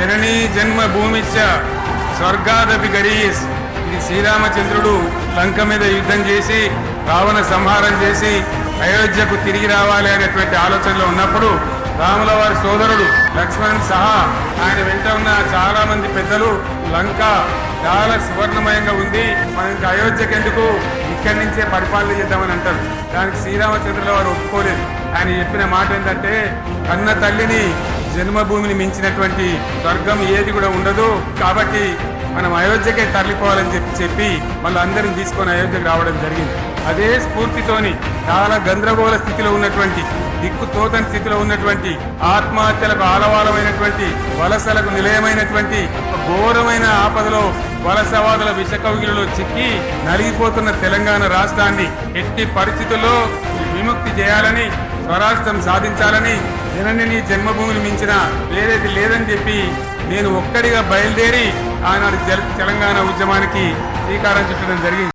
జననీ జన్మభూమిశ్చ స్వర్గాదపి గరీయస్. ఇది శ్రీరామచంద్రుడు లంక మీద యుద్ధం చేసి రావణ సంహారం చేసి అయోధ్యకు తిరిగి రావాలి అనేటువంటి ఆలోచనలో ఉన్నప్పుడు రాముల వారి సోదరుడు లక్ష్మణుడు సహా ఆయన వెంట ఉన్న చాలా మంది పెద్దలు లంక చాలా సువర్ణమయంగా ఉంది, మనం ఇంకా అయోధ్యకు ఎందుకు ఇక్కడి నుంచే పరిపాలన చేద్దామని అంటారు. దానికి శ్రీరామచంద్రుల వారు ఒప్పుకోలేదు. ఆయన చెప్పిన మాట ఏంటంటే, కన్న తల్లిని జన్మభూమిని మించినటువంటి స్వర్గం ఏది కూడా ఉండదు, కాబట్టి మనం అయోధ్యకే తరలిపోవాలని చెప్పి మళ్ళీ అందరిని తీసుకొని అయోధ్యకు రావడం జరిగింది. అదే స్ఫూర్తితోని చాలా గందరగోళ స్థితిలో ఉన్నటువంటి, దిక్కు తోతని స్థితిలో ఉన్నటువంటి, ఆత్మహత్యలకు ఆలవాలమైనటువంటి, వలసలకు నిలయమైనటువంటి ఘోరమైన ఆపదలో వలసవాదుల విషకౌగిలిలో చిక్కి నలిగిపోతున్న తెలంగాణ రాష్ట్రాన్ని ఎట్టి పరిస్థితుల్లో విముక్తి చేయాలని, స్వరాష్ట్రం సాధించాలని, జనని జన్మభూమిని మించిన వేరేది లేదని చెప్పి నేను ఒక్కడిగా బయలుదేరి ఆనాడు తెలంగాణ ఉద్యమానికి శ్రీకారం చుట్టడం జరిగింది.